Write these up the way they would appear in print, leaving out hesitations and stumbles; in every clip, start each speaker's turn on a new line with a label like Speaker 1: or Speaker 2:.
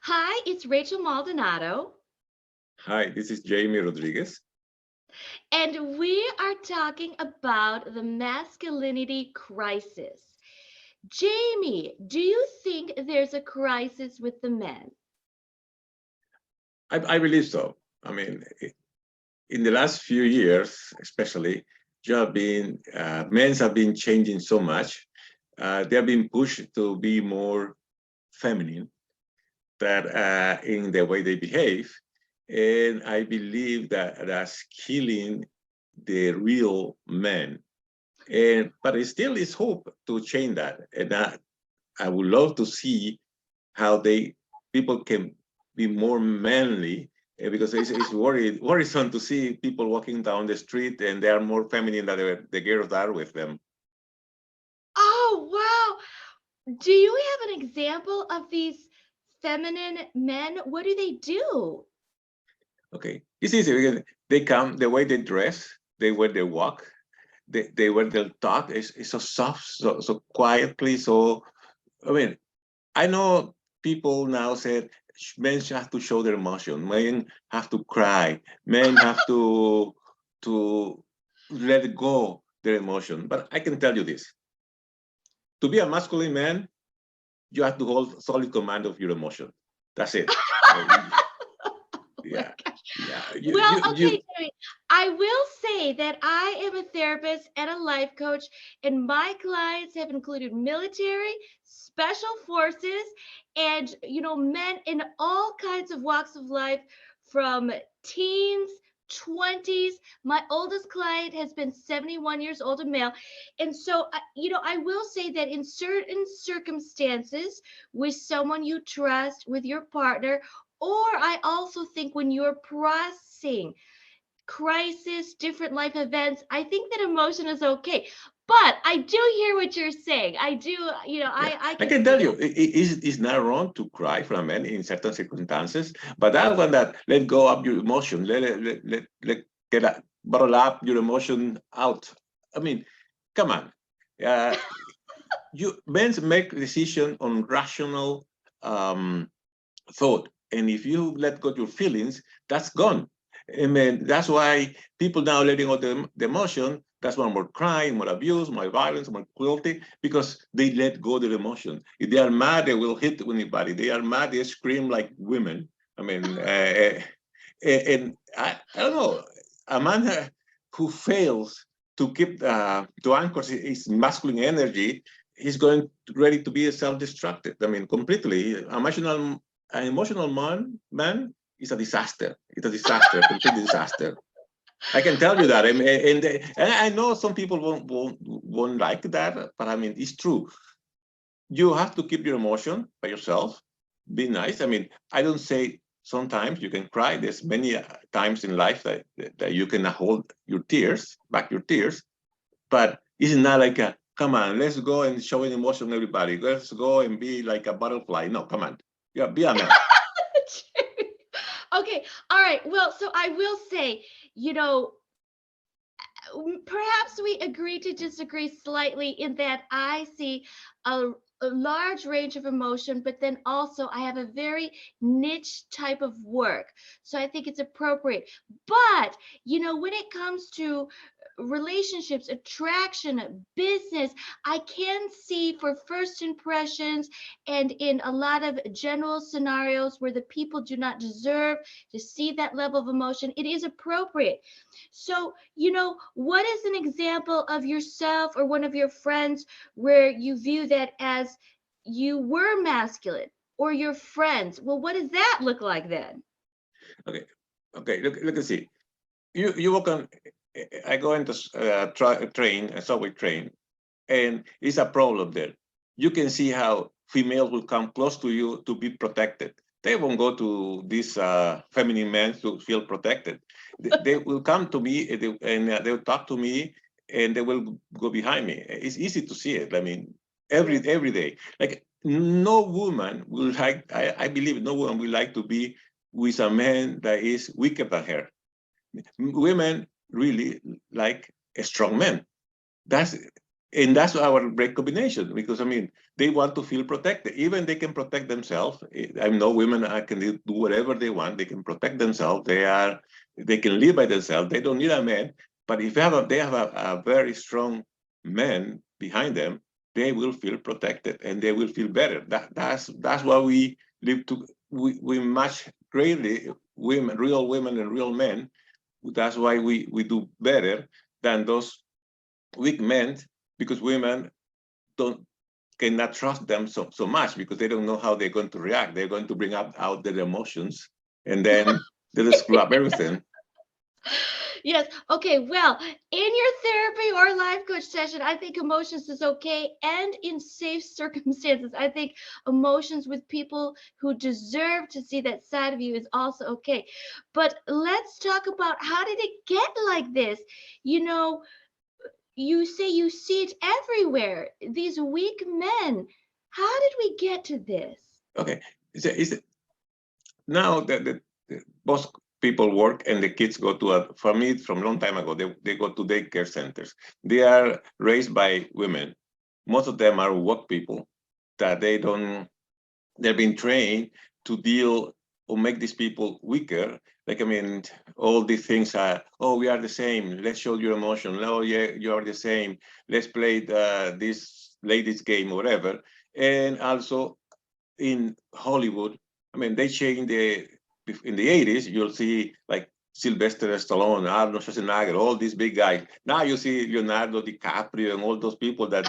Speaker 1: Hi, it's Rachel Maldonado,
Speaker 2: Hi, this is Jaime Rodriguez.
Speaker 1: and we are talking about the masculinity crisis. Jamie, do you think there's a crisis with the men?
Speaker 2: I believe so. I mean, in the last few years, especially, men have been changing so much. They have been pushed to be more feminine that in the way they behave, and I believe that that's killing the real men. And but it still is hope to change that, and I would love to see how they people can be more manly because it's worrisome to see people walking down the street and they are more feminine than the girls are with them.
Speaker 1: Oh, wow. Do you have an example of these feminine men? What do they do?
Speaker 2: Okay, it's easy because they come the way they dress, they wear their walk, they wear their talk is so soft, so quietly. So I mean, I know people now said men have to show their emotion, men have to cry, men have to let go their emotion. But I can tell you this: to be a masculine man, you have to hold solid command of your emotion. That's it. Uh,
Speaker 1: Oh my
Speaker 2: yeah,
Speaker 1: gosh.
Speaker 2: yeah.
Speaker 1: Well, okay, Jamie, I will say that I am a therapist and a life coach, and my clients have included military, special forces, and men in all kinds of walks of life, from teens, 20s. My oldest client has been 71 years old, a male. And so, I will say that in certain circumstances, with someone you trust, with your partner, or I also think when you're processing crisis, different life events, I think that emotion is okay. But I do hear what you're saying. I do,
Speaker 2: Yeah,
Speaker 1: I
Speaker 2: I
Speaker 1: can
Speaker 2: can
Speaker 1: see
Speaker 2: tell
Speaker 1: that.
Speaker 2: you, it's not wrong to cry for a man in certain circumstances, but that one that let go of your emotion, let get a, bottle up your emotion out. I mean, come on. Uh, you men make decision on rational thought, and if you let go your feelings, that's gone. I mean, that's why people now letting go the emotion. That's why more crime, more abuse, more violence, more cruelty, because they let go their emotion. If they are mad, they will hit anybody. They are mad, they scream like women. I mean, and I don't know, a man who fails to keep to anchor his masculine energy, he's going ready to be self-destructed. I mean, completely. An emotional man is a disaster. It's a disaster, complete disaster. I can tell you that. I mean, and I know some people won't like that, but I mean, it's true. You have to keep your emotion by yourself. Be nice. I mean, I don't say sometimes you can cry. There's many times in life that you can hold your tears, back your tears, but it's not like a, come on, let's go and show an emotion everybody. Let's go and be like a butterfly. No, come on. Yeah, be a man.
Speaker 1: Okay, all right. Well, so I will say, you know, perhaps we agree to disagree slightly in that I see a large range of emotion, but then also I have a very niche type of work. So I think it's appropriate. But, when it comes to relationships, attraction, business, I can see for first impressions and in a lot of general scenarios where the people do not deserve to see that level of emotion, it is appropriate. So, what is an example of yourself or one of your friends where you view that as you were masculine or your friends? Well, what does that look like then?
Speaker 2: Okay. Okay. Look and see. You walk on. I go into train, a subway train, and it's a problem there. You can see how females will come close to you to be protected. They won't go to these feminine men to feel protected. They will come to me and they will talk to me and they will go behind me. It's easy to see it. I mean,
Speaker 1: Sure.
Speaker 2: every day. Like no woman will like. I believe no woman will like to be with a man that is weaker than her. Women really like a strong man. That's And that's our great combination, because I mean, they want to feel protected. Even they can protect themselves. I know women can do whatever they want. They can protect themselves. They can live by themselves. They don't need a man. But if they have a very strong man behind them, they will feel protected and they will feel better. That's why we live to we match greatly women and real men. That's why we do better than those weak men, because women don't cannot trust them so much, because they don't know how they're going to react. They're going to bring up out their emotions, and then they'll screw up everything.
Speaker 1: Yes. Okay. Well, in your therapy or life coach session, I think emotions is okay. And in safe circumstances, I think emotions with people who deserve to see that side of you is also okay. But let's talk about, how did it get like this? You know, you say you see it everywhere. These weak men. How did we get to this?
Speaker 2: Okay, is it now that both people work and the kids go to a, for me from a long time ago, they go to daycare centers. They are raised by women. Most of them are work people that they've been trained to deal or make these people weaker. Like, I mean, all these things are, oh, we are the same. Let's show your emotion. Oh, yeah, you are the same. Let's play this ladies game or whatever. And also in Hollywood, I mean, they changed in the 80s, you'll see like Sylvester Stallone, Arnold Schwarzenegger, all these big guys. Now you see Leonardo DiCaprio and all those people that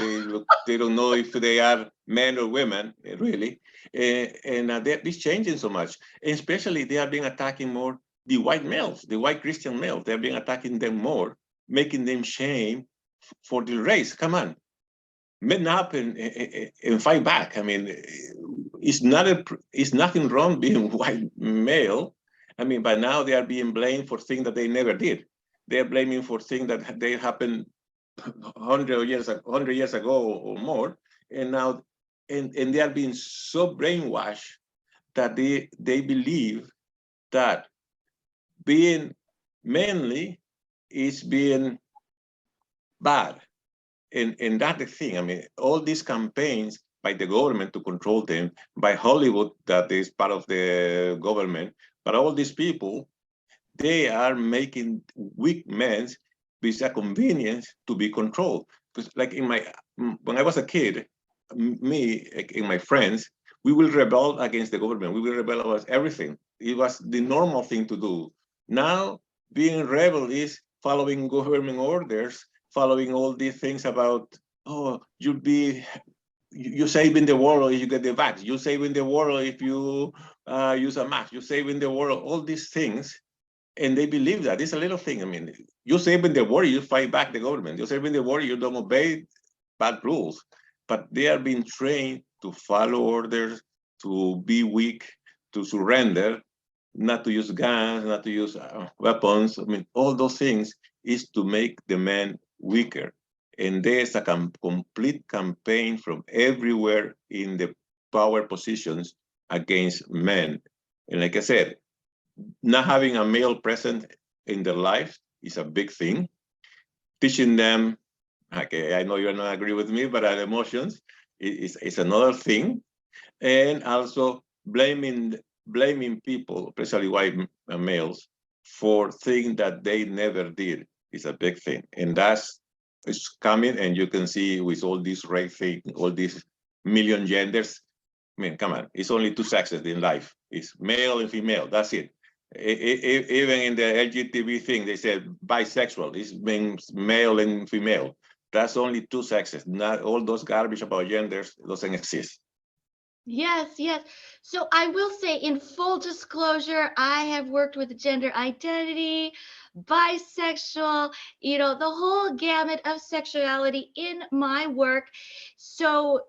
Speaker 2: they don't know if they are men or women, really. And this changing so much. And especially they are being attacking more the white males, the white Christian males. They're being attacking them more, making them shame for the race. Come on, men up and fight back. I mean, it's nothing wrong being white male. I mean, but now they are being blamed for things that they never did. They are blaming for things that they happened 100 years ago or more, and now and they are being so brainwashed that they believe that being manly is being bad. And that's the thing. I mean, all these campaigns by the government to control them, by Hollywood that is part of the government, but all these people, they are making weak men with a convenience to be controlled. Because like when I was a kid, me and my friends, we will rebel against the government. We will rebel against everything. It was the normal thing to do. Now, being rebel is following government orders, following all these things about, oh, you saving the world if you get the vax. You saving the world if you use a mask. You saving the world. All these things, and they believe that it's a little thing. I mean, you saving the world, you fight back the government. You saving the world, you don't obey bad rules. But they are being trained to follow orders, to be weak, to surrender, not to use guns, not to use weapons. I mean, all those things is to make the man weaker. And there's a complete campaign from everywhere in the power positions against men. And like I said, not having a male present in their life is a big thing. Teaching them, okay, I know you're not agree with me, but emotions is another thing. And also blaming people, especially white males, for things that they never did is a big thing. And that's it's coming, and you can see with all these race thing, all these million genders. I mean, come on, it's only two sexes in life. It's male and female. That's it. Even in the LGBT thing, they said bisexual. It means male and female. That's only two sexes. Not all those garbage about genders doesn't exist.
Speaker 1: Yes, yes. So I will say, in full disclosure, I have worked with gender identity, bisexual, the whole gamut of sexuality in my work. So,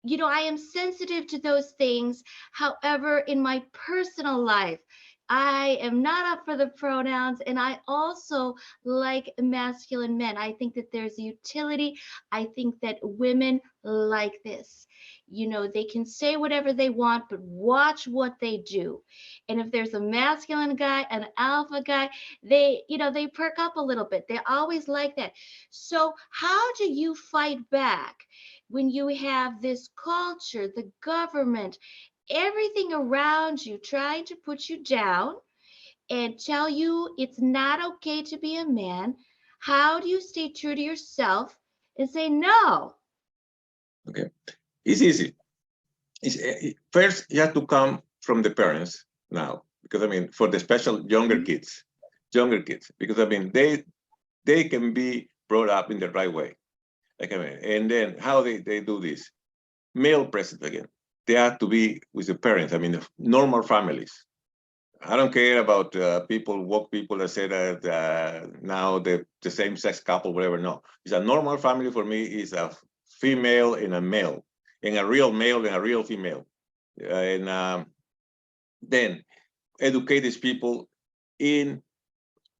Speaker 1: I am sensitive to those things. However, in my personal life, I am not up for the pronouns, and I also like masculine men. I think that there's utility. I think that women like this. They can say whatever they want, but watch what they do. And if there's a masculine guy, an alpha guy, they perk up a little bit. They always like that. So, how do you fight back when you have this culture, the government, everything around you trying to put you down and tell you it's not okay to be a man? How do you stay true to yourself and say no?
Speaker 2: Okay, it's easy. First, you have to come from the parents now, because I mean, for the special younger kids, because I mean, they can be brought up in the right way. Like I mean, and then how they do this? Male present again. They have to be with the parents. I mean, normal families. I don't care about woke people that say that now the same sex couple, whatever. No, it's a normal family for me. Is a female and a male, and a real male and a real female, and then educate these people in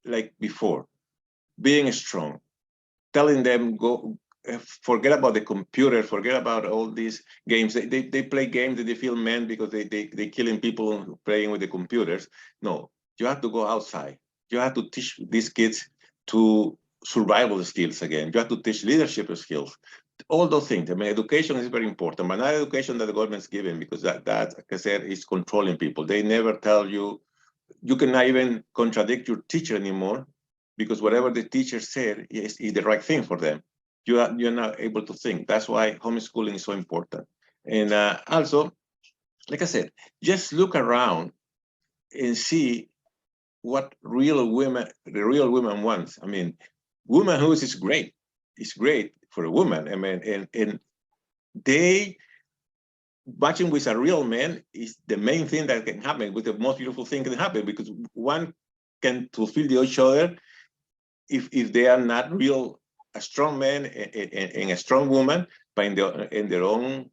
Speaker 2: like before, being strong, telling them go forget about the computer, forget about all these games. They play games that they feel men because they killing people playing with the computers. No, you have to go outside. You have to teach these kids to survival skills again. You have to teach leadership skills. All those things. I mean, education is very important, but not education that the government's giving, because that, like I said, is controlling people. They never tell you. You cannot even contradict your teacher anymore, because whatever the teacher said is the right thing for them. You're not able to think. That's why homeschooling is so important. And also, like I said, just look around and see what the real women wants. I mean, womanhood is great. It's great for a woman. I mean, and they matching with a real man is the main thing that can happen, with the most beautiful thing can happen, because one can fulfill the each other if they are not real, a strong man and a strong woman, but in their own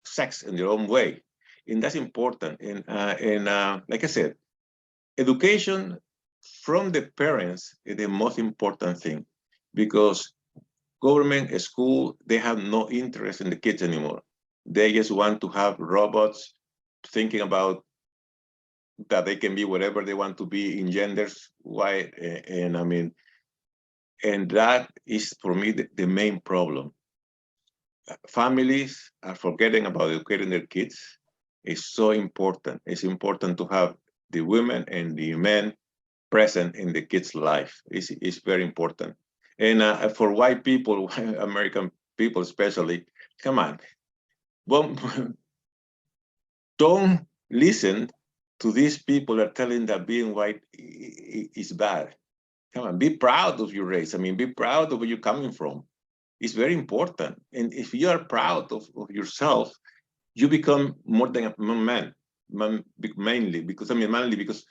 Speaker 2: sex, in their own way. And that's important. And like I said, education from the parents is the most important thing, because government, school, they have no interest in the kids anymore. They just want to have robots thinking about that they can be whatever they want to be in genders. Why? And I mean, and that is for me the main problem. Families are forgetting about educating their kids. It's so important. It's important to have the women and the men present in the kids' life. It's very important. And for white people, American people especially, come on, well, don't listen to these people that are telling that being white is bad. Come on, be proud of your race. I mean, be proud of where you're coming from. It's very important. And if you are proud of yourself, you become more than a man, mainly because I mean mainly because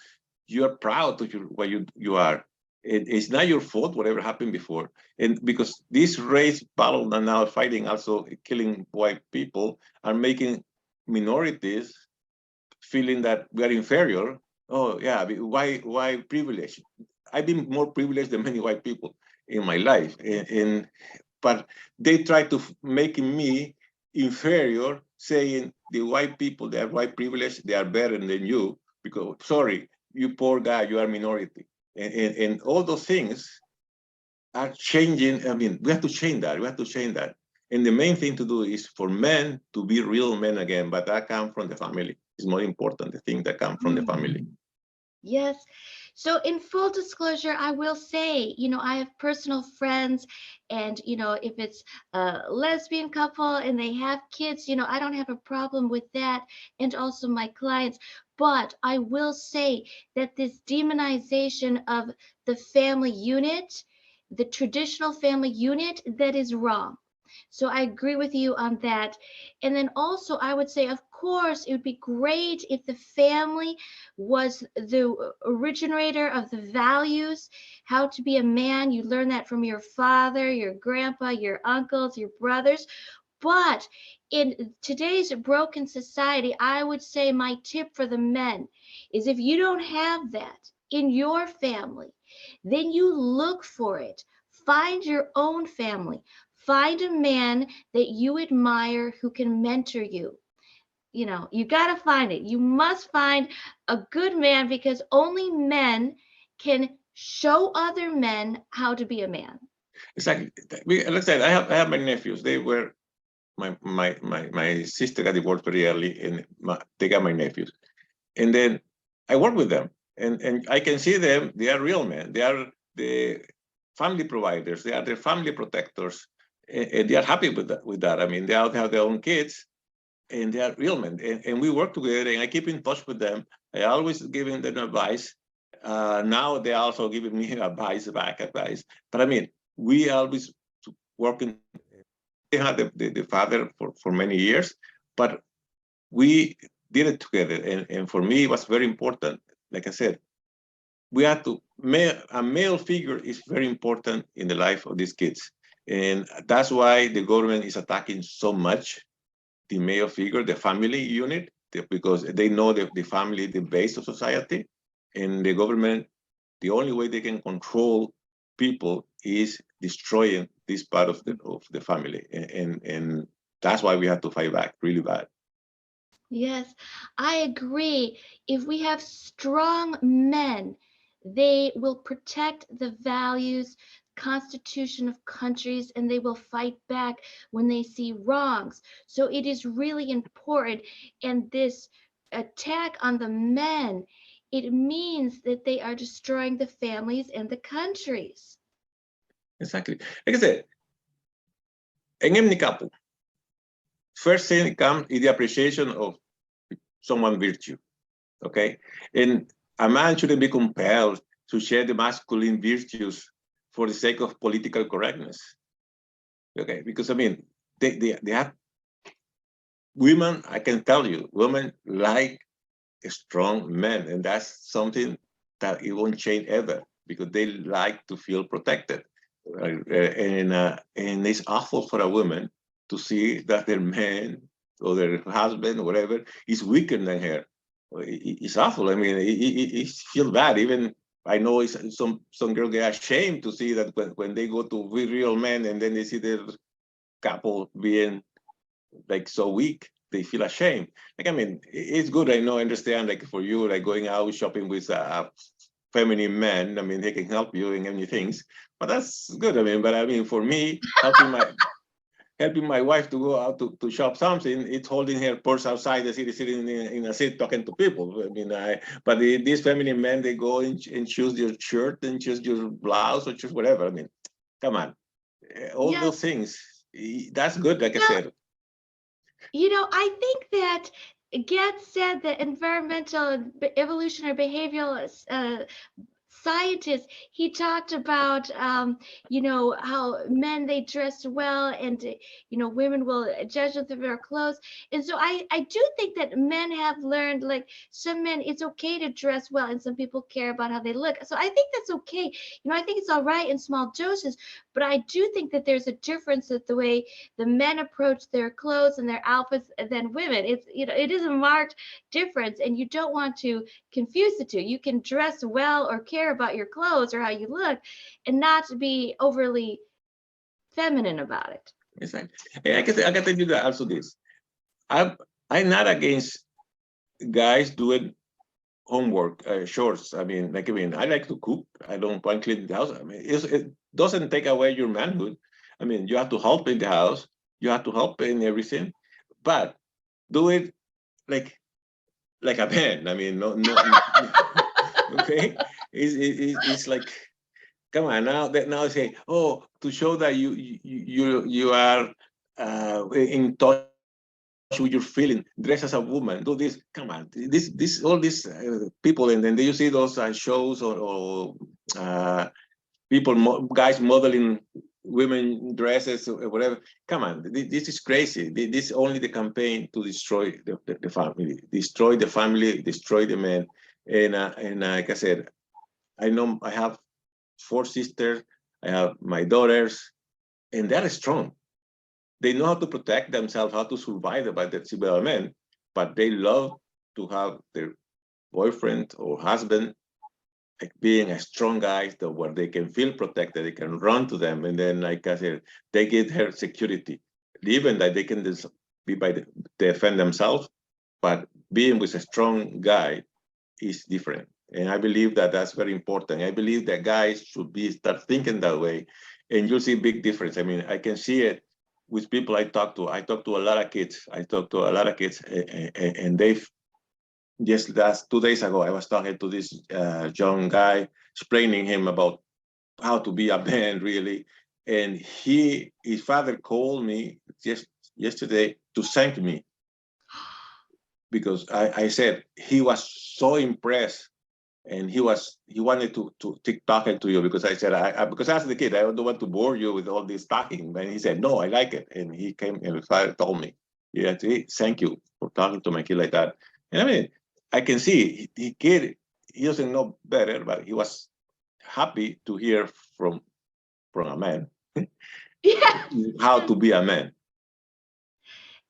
Speaker 2: you are proud of what you are. It's not your fault whatever happened before, and because this race battle that now fighting, also killing white people, are making minorities feeling that we are inferior. Oh yeah, why privilege? I've been more privileged than many white people in my life, and but they try to making me inferior, saying the white people, they have white privilege, they are better than you, because sorry, you poor guy, you are minority. And all those things are changing. I mean, we have to change that. We have to change that. And the main thing to do is for men to be real men again, but that comes from the family. It's more important, the thing that comes from the family.
Speaker 1: Yes. So, in full disclosure, I will say, I have personal friends, and, if it's a lesbian couple and they have kids, I don't have a problem with that, and also my clients. But I will say that this demonization of the family unit, the traditional family unit, that is wrong. So I agree with you on that. And then also, I would say, of course, it would be great if the family was the originator of the values, how to be a man. You learn that from your father, your grandpa, your uncles, your brothers. But in today's broken society, I would say my tip for the men is if you don't have that in your family, then you look for it. Find your own family. Find a man that you admire who can mentor you. You know, you got to find it. You must find a good man because only men can show other men how to be a man.
Speaker 2: Exactly. Like I said, I have my nephews. They were my sister got divorced very early, and they got my nephews. And then I work with them, and I can see them. They are real men. They are the family providers. They are the family protectors, and they are happy with that. With that, I mean, they all have their own kids, and they are real men. And we work together, and I keep in touch with them. I always giving them advice. Now they are also giving me advice. But I mean, we always working. They had the father for many years, but we did it together. And for me, it was very important. Like I said, we have to, a male figure is very important in the life of these kids. And that's why the government is attacking so much the male figure, the family unit, because they know the family, the base of society. And the government, the only way they can control people is destroying this part of the family. And that's why we have to fight back really bad.
Speaker 1: Yes, I agree. If we have strong men, they will protect the values, constitution of countries, and they will fight back when they see wrongs. So it is really important. And this attack on the men, it means that they are destroying the families and the countries.
Speaker 2: Exactly. Like I said, en any couple, first thing comes is the appreciation of someone's virtue. Okay, and a man shouldn't be compelled to share the masculine virtues for the sake of political correctness. Okay, because I mean, they have women. I can tell you, women like strong men, and that's something that it won't change ever because they like to feel protected. And it's awful for a woman to see that their man or their husband or whatever is weaker than her. It's awful. I mean, it feels bad. Even I know some girls get ashamed to see that when they go to real men and then they see their couple being like so weak, they feel ashamed. Like, I mean, it's good. I know, I understand, like for you, like going out shopping with a feminine man, I mean, they can help you in many things, but that's good. I mean, but I mean, for me, helping my wife to go out to shop something, it's holding her purse outside the city, sitting in a seat talking to people. I mean, but these feminine men, they go and choose your shirt and choose your blouse or choose whatever. I mean, come on, all
Speaker 1: Yes.
Speaker 2: those things, that's good, like I
Speaker 1: Well,
Speaker 2: said.
Speaker 1: I think that Getz said that environmental and evolutionary behavioral scientist, he talked about how men, they dress well, and women will judge them through their clothes. And so I do think that men have learned, like some men, it's okay to dress well, and some people care about how they look. So I think that's okay. I think it's all right in small doses, but I do think that there's a difference with the way the men approach their clothes and their outfits than women. It is a marked difference, and you don't want to confuse the two. You can dress well or care about your clothes or how you look and not be overly feminine about it.
Speaker 2: Exactly. And I can tell you that also this. I'm I'm not against guys doing homework, chores. I like to cook. I don't want to clean the house. I mean, it doesn't take away your manhood. I mean, you have to help in the house. You have to help in everything, but do it like a man. I mean, no. Okay, it's like, come on now say, oh, to show that you are in touch with your feeling, dress as a woman, do this. Come on, this all these people, and then you see those shows or people, guys modeling women dresses or whatever. Come on, this is crazy. This is only the campaign to destroy the family, destroy the men. And like I said, I know I have 4 sisters. I have my daughters, and they're strong. they know how to protect themselves, how to survive by the civil men, but they love to have their boyfriend or husband like being a strong guy where they can feel protected, they can run to them, and then like I said, they get her security, even that they can be by defend themselves, but being with a strong guy is different. And I believe that that's very important. I believe that guys should be start thinking that way, and you'll see big difference. I mean, I can see it with people I talk to. I talk to a lot of kids. I talk to a lot of kids, and they've just last 2 days ago, I was talking to this young guy, explaining him about how to be a man, really. And his father called me just yesterday to thank me because I said he was so impressed and he wanted to keep talking to you because I said because as the kid I don't want to bore you with all this talking, and he said no, I like it, and he came and his father told me, yeah, thank you for talking to my kid like that. And I mean, I can see he doesn't know better, but he was happy to hear from a man
Speaker 1: Yeah.
Speaker 2: how to be a man.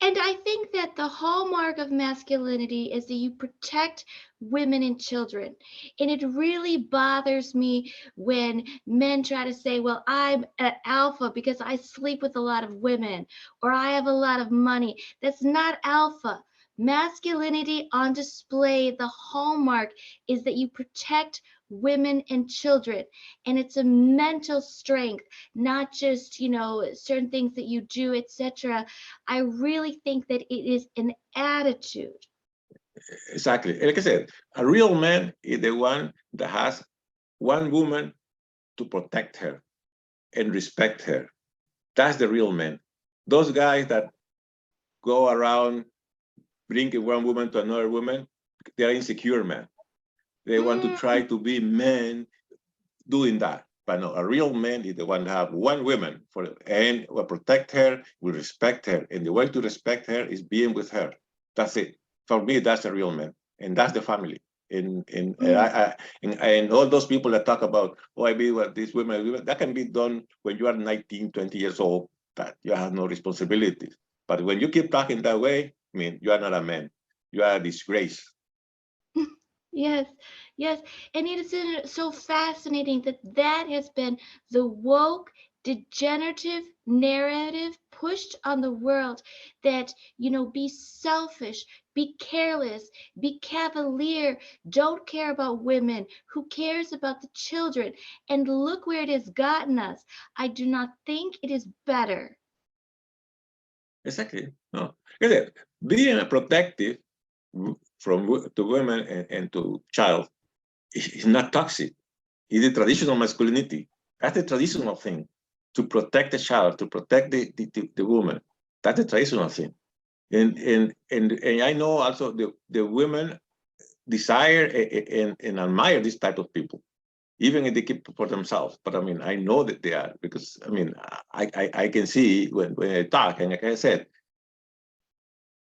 Speaker 1: And I think that the hallmark of masculinity is that you protect women and children. And it really bothers me when men try to say, well, I'm an alpha because I sleep with a lot of women or I have a lot of money. That's not alpha. Masculinity on display, the hallmark is that you protect women and children. And it's a mental strength, not just, certain things that you do, etc. I really think that it is an attitude.
Speaker 2: Exactly. Like I said, a real man is the one that has one woman to protect her and respect her. That's the real man. Those guys that go around bringing one woman to another woman, they're insecure men. They want to try
Speaker 1: Mm,
Speaker 2: to be men doing that. But no, a real man is the one that have one woman and will protect her, will respect her. And the way to respect her is being with her. That's it. For me, that's a real man. And that's the family.
Speaker 1: mm.
Speaker 2: And all those people that talk about, oh, I be with these women, that can be done when you are 19, 20 years old, that you have no responsibilities. But when you keep talking that way, I mean, you are not a man. You are a disgrace.
Speaker 1: Yes, yes. And it is so fascinating that that has been the woke, degenerative narrative pushed on the world that, be selfish, be careless, be cavalier, don't care about women, who cares about the children? And look where it has gotten us. I do not think it is better.
Speaker 2: Exactly. No. Being a protective to women and to child is not toxic. It's the traditional masculinity. That's the traditional thing. To protect the child, to protect the woman. That's the traditional thing. And I know also the women desire and admire this type of people, even if they keep for themselves. But I mean, I know that they are because I mean, I can see when I talk, and like I said,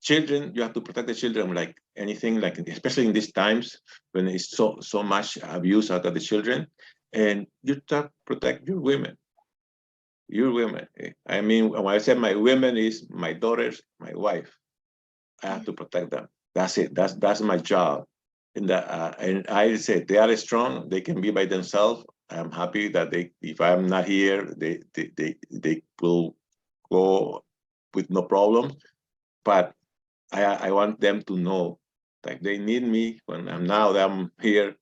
Speaker 2: children, you have to protect the children like anything, like especially in these times when it's so much abuse out of the children, and you have to protect your women. I mean, when I say my women is my daughters, my wife. I have to protect them. That's it. That's my job. And I said they are strong. They can be by themselves. I'm happy that if I'm not here, they will go with no problem. But I want them to know like they need me when now that I'm here,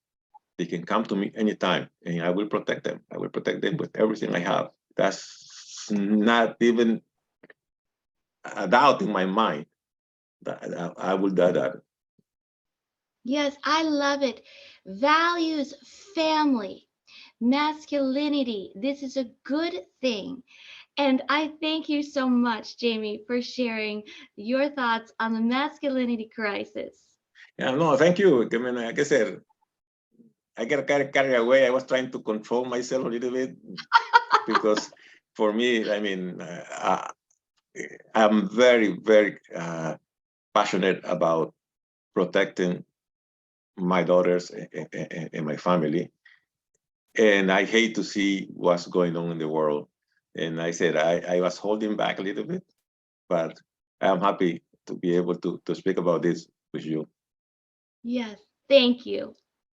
Speaker 2: they can come to me anytime and I will protect them. I will protect them with everything I have. That's not even a doubt in my mind that I will do that.
Speaker 1: Yes, I love it. Values family, masculinity. This is a good thing. And I thank you so much, Jamie, for sharing your thoughts on the masculinity crisis.
Speaker 2: Yeah, no, thank you. I mean, like I said, I get carried away. I was trying to control myself a little bit because for me, I mean, I'm very, very passionate about protecting my daughters and my family. And I hate to see what's going on in the world. And I said I was holding back a little bit but I'm happy to be able to speak about this with you.
Speaker 1: Yes, thank you.